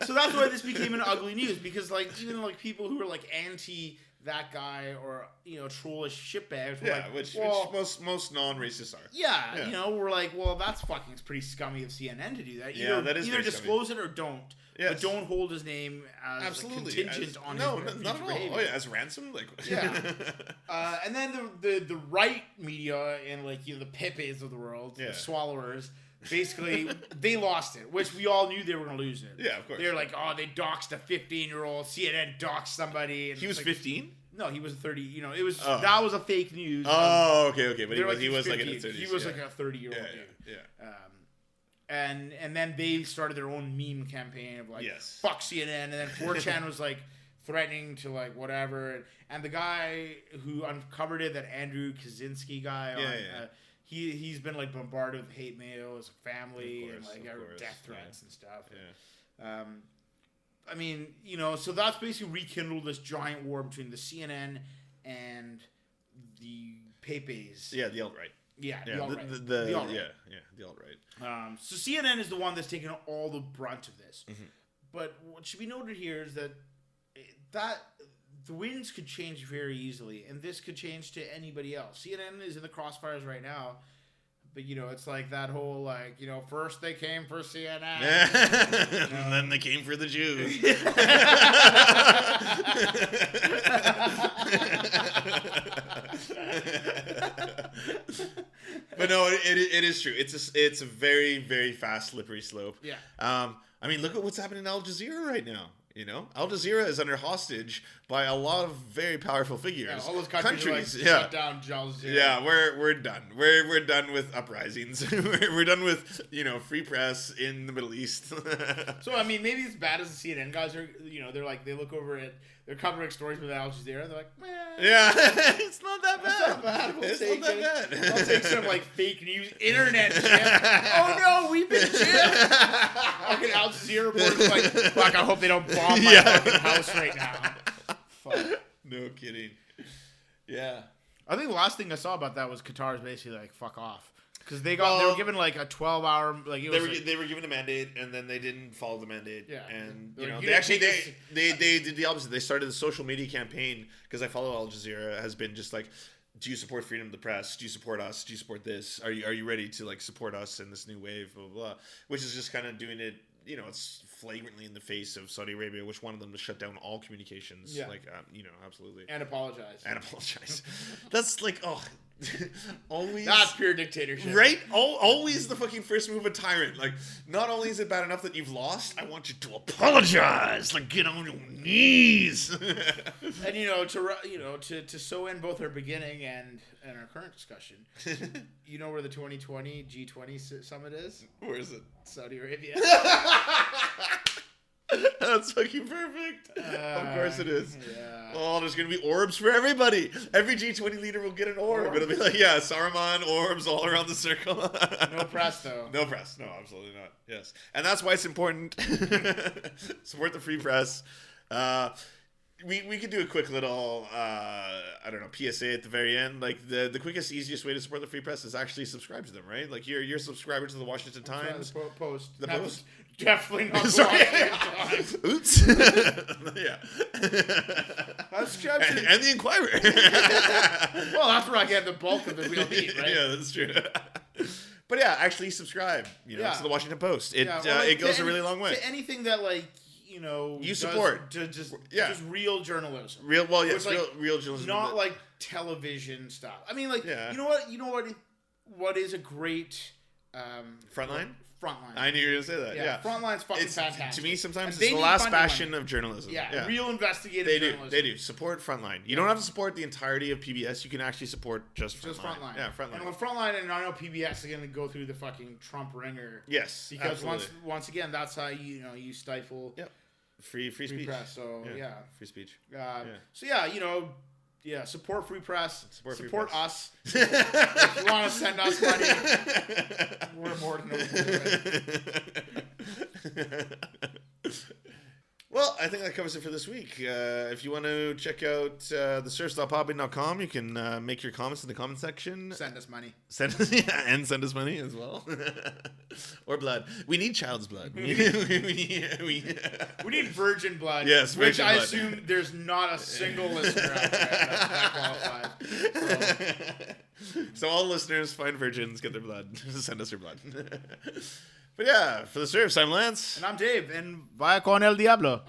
So that's why this became an ugly news because even people who were anti that guy or trollish shitbags were
which most non-racists are.
Yeah, we're like, well, that's fucking pretty scummy of CNN to do that.
That is
either disclose it or don't.
Yes.
But don't hold his name as a contingent on his
not at all.
behavior.
Oh yeah, as ransom,
And then the right media and the Pepes of the world, the swallowers. Basically, they lost it, which we all knew they were going to lose it.
Yeah, of course.
They were like, oh, they doxed a 15-year-old. CNN doxed somebody. And
he was 15?
No, he was 30. It was that was a fake news.
Oh, okay. But he was
50.
in his 30s.
He was like a 30-year-old dude.
Yeah.
And then they started their own meme campaign of fuck CNN. And then 4chan was threatening to whatever. And the guy who uncovered it, that Andrew Kaczynski guy, he's been bombarded with hate mail as a family and death threats and stuff.
Yeah.
I mean, so that's basically rekindled this giant war between the CNN and the Pepes.
Yeah, the alt-right.
Yeah, the alt-right.
The alt-right. The alt-right.
So CNN is the one that's taken all the brunt of this.
Mm-hmm.
But what should be noted here is that the winds could change very easily, and this could change to anybody else. CNN is in the crossfires right now, but it's that whole first they came for CNN,
and then they came for the Jews. But no, it is true. It's a very, very fast slippery slope.
Yeah.
I mean, look at what's happening in Al Jazeera right now. Al Jazeera is under hostage by a lot of very powerful figures.
Yeah, all those countries shut down Al Jazeera.
Yeah, we're done. We're done with uprisings. we're done with free press in the Middle East.
So I mean, maybe it's bad as the CNN guys are. They look over at. They're covering stories with Al Jazeera. They're like, man.
Yeah, it's not that bad.
It's not bad.
It's not that bad.
I'll take some fake news internet shit. Oh no, we've been chipped. Fucking Al Jazeera reporters fuck, I hope they don't bomb my fucking house right now. Fuck.
No kidding. Yeah.
I think the last thing I saw about that was Qatar's basically fuck off. Because they were given a 12-hour
they were given a mandate and then they didn't follow the mandate.
Yeah.
And they did the opposite. They started the social media campaign because I follow Al Jazeera has been just do you support freedom of the press? Do you support us? Do you support this? Are you ready to support us in this new wave? Blah blah blah. Which is just kind of doing it. It's flagrantly in the face of Saudi Arabia, which wanted them to shut down all communications.
Yeah.
Absolutely.
And apologize.
That's always.
That's pure dictatorship.
Right? Always the fucking first move of tyrant. Not only is it bad enough that you've lost, I want you to apologize. Get on your knees.
And to sew in both our beginning and our current discussion, where the 2020 G20 summit is?
Where is it?
Saudi Arabia.
That's fucking perfect. Of course it is.
Yeah.
Oh, there's going to be orbs for everybody. Every G20 leader will get an orb. It'll be Saruman, orbs all around the circle.
No press, though.
No press. No, absolutely not. Yes. And that's why it's important. Support the free press. We could do a quick little, PSA at the very end. The quickest, easiest way to support the free press is actually subscribe to them, right? you're a subscriber to the Washington Times.
The Post.
The Post?
Definitely not
Sorry.
Times.
Oops. Yeah.
Subscribe
and the Inquirer.
Well, that's where I get the bulk of the real meat, right?
Yeah, that's true. But yeah, actually subscribe, to the Washington Post. It goes a really long way.
To anything that
You
does
support.
just
Yeah.
just real journalism.
Yes,
It's like
real journalism.
not like television stuff. I mean, like
Yeah.
you know what is a great
Frontline?
Frontline.
I knew you were gonna say that. Yeah,
Frontline's fucking fantastic.
To me, sometimes
And they
it's the
need
last
funding
bastion
money.
of journalism.
Yeah, real investigative
They do.
journalism.
They do. Support Frontline. You don't have to support the entirety of PBS. You can actually support just Frontline. Yeah, Frontline.
And with Frontline, and I know PBS is going to go through the fucking Trump ringer.
Yes,
Because
absolutely.
once again, that's how you stifle
Yep. Free speech.
press. So yeah.
Free speech.
So yeah, support free press.
Support free
Support
press.
us. If you want to send us money, we're more than open to it.
Well, I think that covers it for this week. If you want to check out the serfs.podbean.com, you can make your comments in the comment section.
Send us money.
Send us money as well. Or blood. We need child's blood. we
We need virgin blood.
Yes,
which
virgin
I
blood.
assume there's not a single listener out there that qualifies.
So all listeners, find virgins, get their blood. Send us your blood. But yeah, for the serfs, I'm Lance.
And I'm Dave, and
Vaya con el diablo.